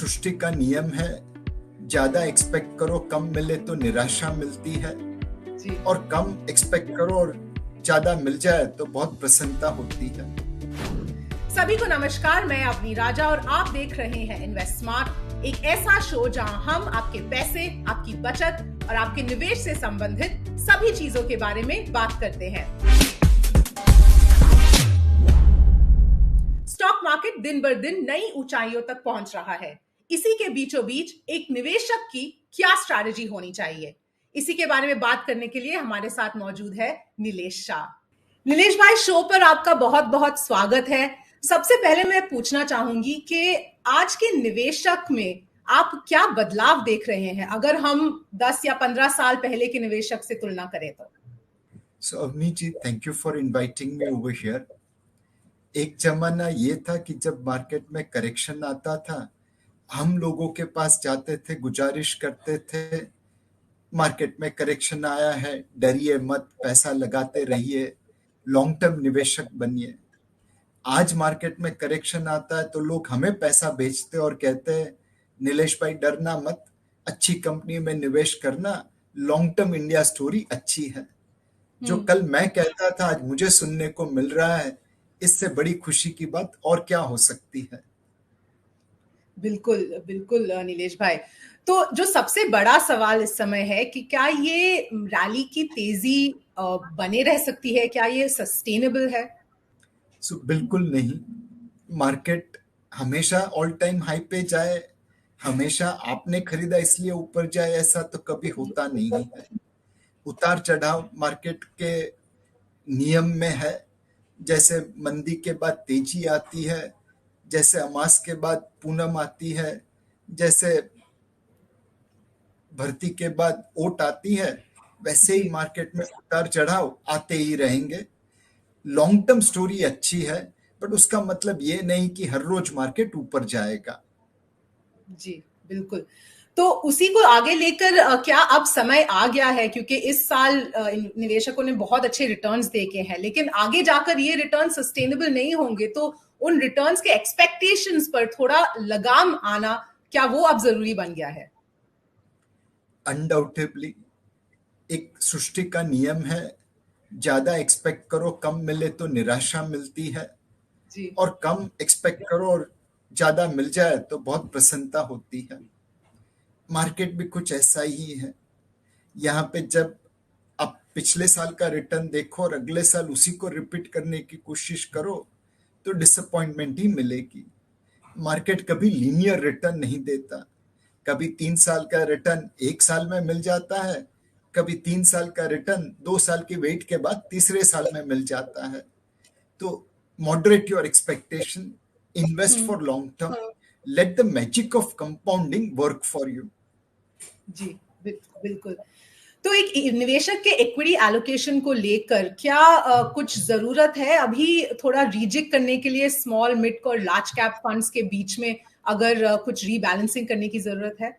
सृष्टि का नियम है, ज्यादा एक्सपेक्ट करो कम मिले तो निराशा मिलती है जी। और कम एक्सपेक्ट करो और ज्यादा मिल जाए तो बहुत प्रसन्नता होती है। सभी को नमस्कार, मैं अवनी राजा और आप देख रहे हैं इन्वेस्ट स्मार्ट, एक ऐसा शो जहां हम आपके पैसे, आपकी बचत और आपके निवेश से संबंधित सभी चीजों के बारे में बात करते हैं। स्टॉक मार्केट दिन बर दिन नई ऊंचाइयों तक पहुंच रहा है। इसी के बीचों बीच एक निवेशक की क्या स्ट्रैटेजी होनी चाहिए, इसी के बारे में बात करने के लिए हमारे साथ मौजूद है नीलेश शाह। नीलेश भाई, शो पर आपका बहुत बहुत स्वागत है। सबसे पहले मैं पूछना चाहूंगी कि आज के निवेशक में आप क्या बदलाव देख रहे हैं, अगर हम 10 या 15 साल पहले के निवेशक से तुलना करें तो। So Avani ji, thank you for inviting me over here. एक जमाना ये था कि जब मार्केट में करेक्शन आता था, हम लोगों के पास जाते थे, गुजारिश करते थे, मार्केट में करेक्शन आया है, डरिए मत, पैसा लगाते रहिए, लॉन्ग टर्म निवेशक बनिए। आज मार्केट में करेक्शन आता है तो लोग हमें पैसा भेजते और कहते हैं, नीलेश भाई डरना मत, अच्छी कंपनी में निवेश करना, लॉन्ग टर्म इंडिया स्टोरी अच्छी है। जो कल मैं कहता था आज मुझे सुनने को मिल रहा है, इससे बड़ी खुशी की बात और क्या हो सकती है। बिल्कुल बिल्कुल नीलेश भाई, तो जो सबसे बड़ा सवाल इस समय है कि क्या ये रैली की तेजी बने रह सकती है, क्या ये सस्टेनेबल है? बिल्कुल नहीं। मार्केट हमेशा ऑल टाइम हाई पे जाए, हमेशा आपने खरीदा इसलिए ऊपर जाए, ऐसा तो कभी होता नहीं है। उतार चढ़ाव मार्केट के नियम में है। जैसे मंदी के बाद तेजी आती है, जैसे अमास के बाद पूनम आती है, जैसे भर्ती के बाद ओट आती है, वैसे ही मार्केट में उतार चढ़ाव आते ही रहेंगे। लॉन्ग टर्म स्टोरी अच्छी है, बट उसका मतलब ये नहीं कि हर रोज मार्केट ऊपर जाएगा। जी बिल्कुल। तो उसी को आगे लेकर क्या अब समय आ गया है, क्योंकि इस साल निवेशकों ने बहुत अच्छे रिटर्न्स देखे हैं, लेकिन आगे जाकर ये रिटर्न सस्टेनेबल नहीं होंगे, तो उन रिटर्न्स के एक्सपेक्टेशंस पर थोड़ा लगाम आना, क्या वो अब जरूरी बन गया है? अनडाउटेबली एक सृष्टि का नियम है, ज्यादा एक्सपेक्ट करो कम मिले तो निराशा मिलती है जी। और कम एक्सपेक्ट करो और ज्यादा मिल जाए तो बहुत प्रसन्नता होती है। मार्केट भी कुछ ऐसा ही है। यहाँ पे जब आप पिछले साल का रिटर्न देखो और अगले साल उसी को रिपीट करने की कोशिश करो तो डिसअपॉइंटमेंट ही मिलेगी। मार्केट कभी लीनियर रिटर्न नहीं देता। कभी 3 साल का रिटर्न 1 साल में मिल जाता है, कभी 3 साल का रिटर्न 2 साल की वेट के बाद तीसरे साल में मिल जाता है। तो moderate your expectation, invest for long term, let the magic of compounding work for you. जी बिल्कुल। तो एक निवेशक के इक्विटी एलोकेशन को लेकर क्या कुछ जरूरत है अभी थोड़ा रीजिक करने के लिए, स्मॉल मिड और लार्ज कैप फंड्स के बीच में अगर कुछ रीबैलेंसिंग करने की जरूरत है?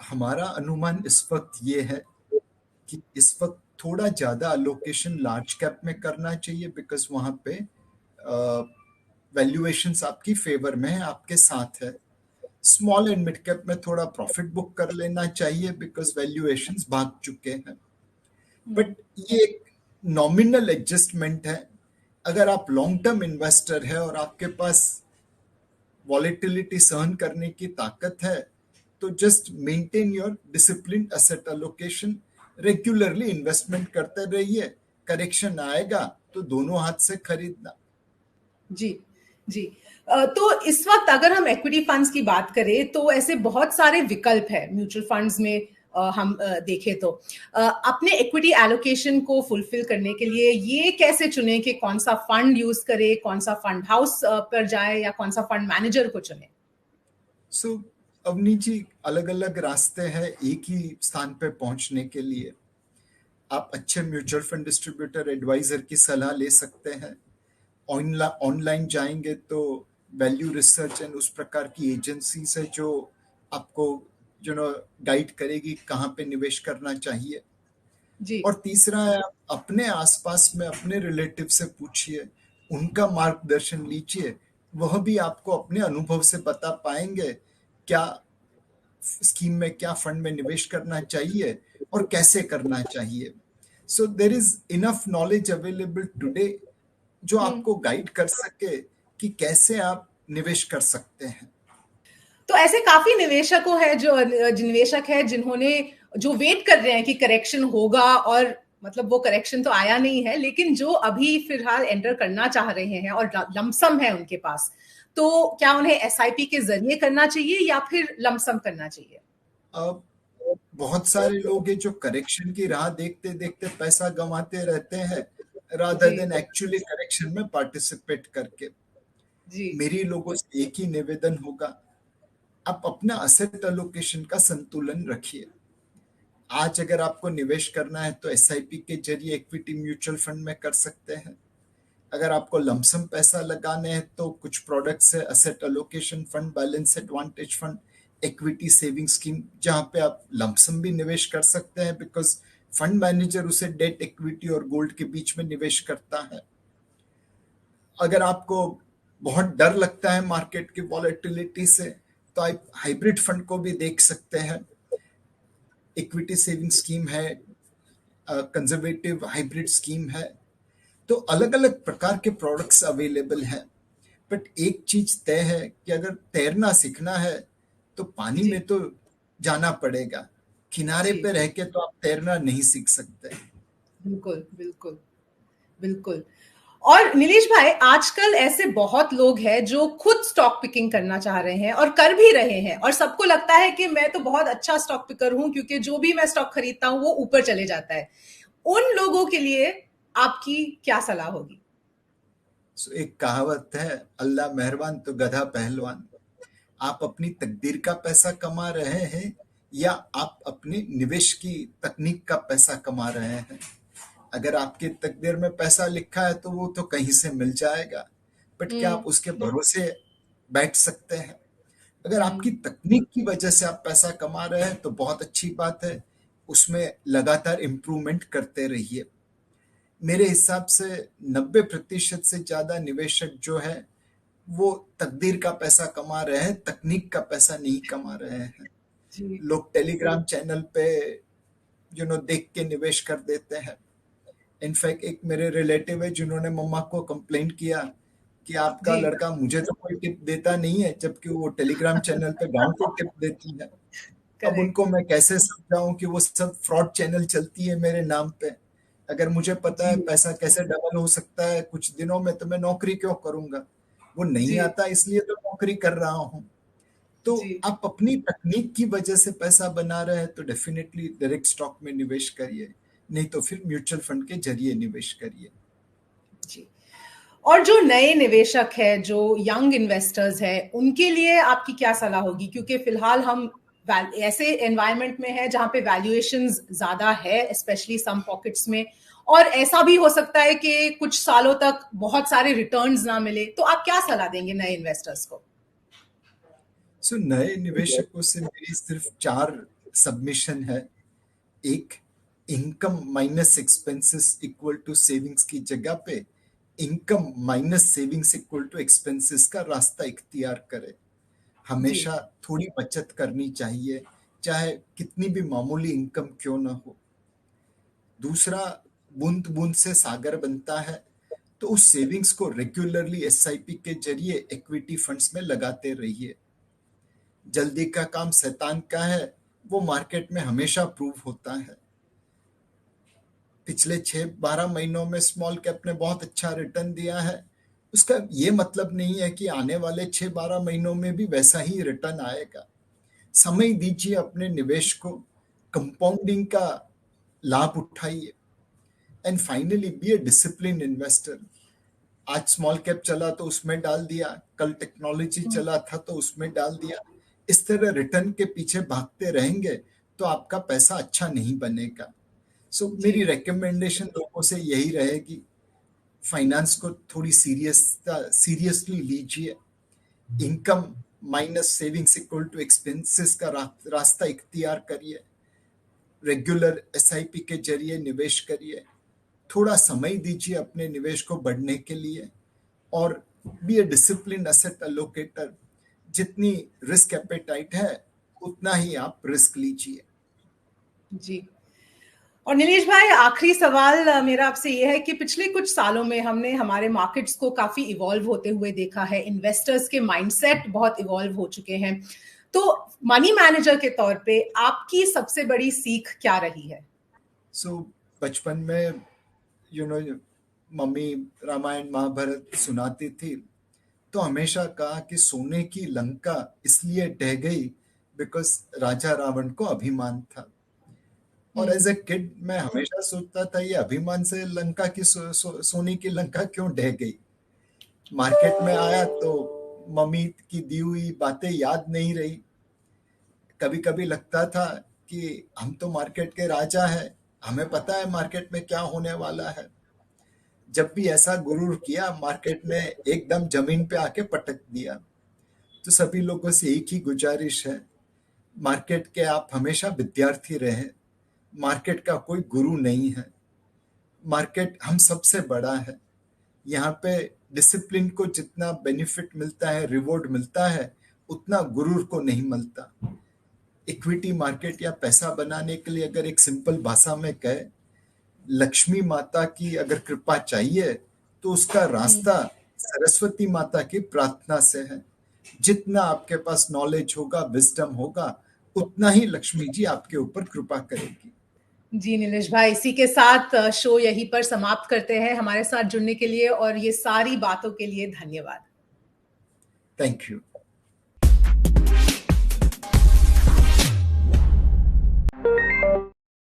हमारा अनुमान इस वक्त ये है कि इस वक्त थोड़ा ज्यादा अलोकेशन लार्ज कैप में करना चाहिए, बिकॉज वहां पे वैल्यूएशंस आपकी फेवर में है, आपके साथ है। स्मॉल एंड मिड कैप में थोड़ा प्रॉफिट बुक कर लेना चाहिए, बिकॉज वैल्यूएशंस भाग चुके हैं। बट ये एक नॉमिनल एडजस्टमेंट है। अगर आप लॉन्ग टर्म इन्वेस्टर है और आपके पास वॉलेटिलिटी सहन करने की ताकत है, तो just maintain your discipline asset allocation, regularly investment करते रहिए। करेक्शन आएगा तो दोनों हाथ से खरीदना। जी जी। तो इस वक्त अगर हम इक्विटी फंड्स की बात करें तो ऐसे बहुत सारे विकल्प है म्यूचुअल फंड्स में। हम देखें तो अपने इक्विटी एलोकेशन को फुलफिल करने के लिए ये कैसे चुने कि कौन सा फंड यूज करे, कौन सा फंड हाउस पर जाए या कौन सा फंड मैनेजर को चुने? अवनी जी, अलग अलग रास्ते हैं एक ही स्थान पे पहुंचने के लिए। आप अच्छे म्यूचुअल फंड डिस्ट्रीब्यूटर एडवाइजर की सलाह ले सकते हैं। ऑनलाइन जाएंगे तो वैल्यू रिसर्च एंड उस प्रकार की एजेंसी से जो आपको गाइड करेगी कहाँ पे निवेश करना चाहिए। जी। और तीसरा है, आप अपने आसपास में अपने रिलेटिव से पूछिए, उनका मार्गदर्शन लीजिए, वह भी आपको अपने अनुभव से बता पाएंगे क्या स्कीम में, क्या फंड में निवेश करना चाहिए और कैसे करना चाहिए। So there is enough knowledge available today जो हम्म। आपको गाइड कर सके कि कैसे आप निवेश कर सकते हैं। तो ऐसे काफी निवेशकों है जो निवेशक है जिन्होंने जो वेट कर रहे हैं कि करेक्शन होगा, और मतलब वो करेक्शन तो आया नहीं है, लेकिन जो अभी फिलहाल एंटर करना चाह रहे हैं और लमसम है उनके पास, तो क्या उन्हें एसआईपी के जरिए करना चाहिए या फिर लमसम करना चाहिए? अब बहुत सारे लोग हैं जो करेक्शन की राह देखते देखते पैसा गंवाते रहते हैं रादर जी। देन एक्चुअली करेक्शन में पार्टिसिपेट करके। जी। मेरी लोगों से एक ही निवेदन होगा, आप अपना असेट एलोकेशन का संतुलन रखिए। आज अगर आपको निवेश करना है तो एसआईपी के जरिए इक्विटी म्यूचुअल फंड में कर सकते हैं। अगर आपको लमसम पैसा लगाने हैं तो कुछ प्रोडक्ट्स है, asset allocation fund, balance advantage fund, equity saving scheme, जहां पे आप लमसम भी निवेश कर सकते हैं बिकॉज फंड मैनेजर उसे डेट, इक्विटी और गोल्ड के बीच में निवेश करता है। अगर आपको बहुत डर लगता है मार्केट की वॉलेटिलिटी से तो आप हाइब्रिड फंड को भी देख सकते हैं। इक्विटी सेविंग स्कीम है, कंजर्वेटिव हाइब्रिड स्कीम है। तो अलग अलग प्रकार के प्रोडक्ट्स अवेलेबल हैं। बट एक चीज तय है कि अगर तैरना सीखना है तो पानी जी। में तो जाना पड़ेगा, किनारे जी। पे रह के तो आप तैरना नहीं सीख सकते। बिल्कुल, बिल्कुल, बिल्कुल। और नीलेश भाई, आजकल ऐसे बहुत लोग हैं जो खुद स्टॉक पिकिंग करना चाह रहे हैं और कर भी रहे हैं, और सबको लगता है कि मैं तो बहुत अच्छा स्टॉक पिकर हूं क्योंकि जो भी मैं स्टॉक खरीदता हूं वो ऊपर चले जाता है। उन लोगों के लिए आपकी क्या सलाह होगी? सो एक कहावत है, अल्लाह मेहरबान तो गधा पहलवान। आप अपनी तकदीर का पैसा कमा रहे हैं या आप अपने निवेश की तकनीक का पैसा कमा रहे हैं। अगर आपकी तकदीर में पैसा लिखा है तो वो तो कहीं से मिल जाएगा, बट क्या हम्म। आप उसके भरोसे बैठ सकते हैं? अगर हम्म। आपकी तकनीक की वजह से आप पैसा कमा रहे हैं तो बहुत अच्छी बात है, उसमें लगातार इम्प्रूवमेंट करते रहिए। मेरे हिसाब से 90% से ज्यादा निवेशक जो है वो तकदीर का पैसा कमा रहे हैं, तकनीक का पैसा नहीं कमा रहे हैं। जी। लोग टेलीग्राम चैनल पे देख के निवेश कर देते हैं। इनफैक्ट एक मेरे रिलेटिव है जिन्होंने मम्मा को कंप्लेंट किया कि आपका जी। लड़का मुझे तो कोई टिप देता नहीं है जबकि वो टेलीग्राम चैनल पे गांव को टिप देती है। अब करेक्ट। उनको मैं कैसे समझाऊं कि वो सब फ्रॉड चैनल चलती है मेरे नाम पे। अगर मुझे पता जी। है पैसा कैसे डबल हो सकता है कुछ दिनों में तो मैं नौकरी क्यों करूंगा? वो नहीं जी। आता इसलिए तो नौकरी कर रहा हूँ। तो जी। आप अपनी तकनीक की वजह से पैसा बना रहे हैं तो डेफिनेटली डायरेक्ट स्टॉक में निवेश करिए, नहीं तो फिर म्यूचुअल फंड के जरिए निवेश करिए। जी। और जो नए निवेशक है, जो यंग इन्वेस्टर्स है, उनके लिए आपकी क्या सलाह होगी? क्योंकि फिलहाल हम ऐसे एनवायरनमेंट में है जहां पे वैल्यूएशंस ज्यादा है, स्पेशली सम पॉकेट्स में, और ऐसा भी हो सकता है कि कुछ सालों तक बहुत सारे रिटर्न्स ना मिले। तो आप क्या सलाह देंगे नए इन्वेस्टर्स को? सो नए निवेशकों से मेरी सिर्फ 4 सबमिशन है। एक, income minus expenses equal to savings की जगह पे income minus savings equal to expenses का रास्ता इख्तियार करें। जी। हमेशा थोड़ी बचत करनी चाहिए, चाहे कितनी भी मामूली इनकम क्यों ना हो। दूसरा, बूंद बूंद से सागर बनता है, तो उस सेविंग्स को रेगुलरली एसआईपी के जरिए इक्विटी फंड्स में लगाते रहिए। जल्दी का काम शैतान का है, वो मार्केट में हमेशा प्रूव होता है। पिछले 6-12 महीनों में स्मॉल कैप ने बहुत अच्छा रिटर्न दिया है, उसका ये मतलब नहीं है कि आने वाले 6-12 महीनों में भी वैसा ही रिटर्न आएगा। समय दीजिए अपने निवेश को, कंपाउंडिंग का लाभ उठाइए। And finally be a discipline investor. आज स्मॉल कैप चला तो उसमें डाल दिया, कल टेक्नोलॉजी चला था तो उसमें डाल दिया। इस तरह रिटर्न के पीछे भागते रहेंगे तो आपका पैसा अच्छा नहीं बनेगा। सो मेरी जी। रिकमेंडेशन लोगों से यही रहेगी, फाइनेंस को थोड़ी सीरियसली लीजिए। Income minus savings equal to expenses का रास्ता इख्तियार करिए। रेगुलर एसआईपी के जरिए निवेश करिए। थोड़ा समय दीजिए अपने निवेश को बढ़ने के लिए, और be a discipline asset allocator. जितनी रिस्क एपेटाइट है उतना ही आप रिस्क लीजिए। जी। और नीलेश भाई, आखिरी सवाल मेरा आपसे ये है कि पिछले कुछ सालों में हमने हमारे मार्केट्स को काफी इवॉल्व होते हुए देखा है, इन्वेस्टर्स के माइंडसेट बहुत इवॉल्व हो चुके हैं, तो मनी मैनेजर के तौर पे आपकी सबसे बड़ी सीख क्या रही है? बचपन में मम्मी रामायण महाभारत सुनाती थी, तो हमेशा कहा कि सोने की लंका इसलिए ढह गई बिकॉज राजा रावण को अभिमान था। और एज ए किड मैं हमेशा सोचता था ये अभिमान से लंका की सोने की लंका क्यों ढह गई। मार्केट में आया तो मम्मी की दी हुई बातें याद नहीं रही। कभी कभी लगता था कि हम तो मार्केट के राजा हैं, हमें पता है मार्केट में क्या होने वाला है। जब भी ऐसा गुरूर किया, मार्केट ने एकदम जमीन पे आके पटक दिया। तो सभी लोगों से एक ही गुजारिश है, मार्केट के आप हमेशा विद्यार्थी रहे। मार्केट का कोई गुरु नहीं है, मार्केट हम सबसे बड़ा है। यहाँ पे डिसिप्लिन को जितना बेनिफिट मिलता है, रिवॉर्ड मिलता है, उतना गुरूर को नहीं मिलता। इक्विटी मार्केट या पैसा बनाने के लिए अगर एक सिंपल भाषा में कहे, लक्ष्मी माता की अगर कृपा चाहिए तो उसका रास्ता सरस्वती माता की प्रार्थना से है। जितना आपके पास नॉलेज होगा, विजडम होगा, उतना ही लक्ष्मी जी आपके ऊपर कृपा करेगी। जी नीलेश भाई, इसी के साथ शो यहीं पर समाप्त करते हैं। हमारे साथ जुड़ने के लिए और ये सारी बातों के लिए धन्यवाद। Thank you.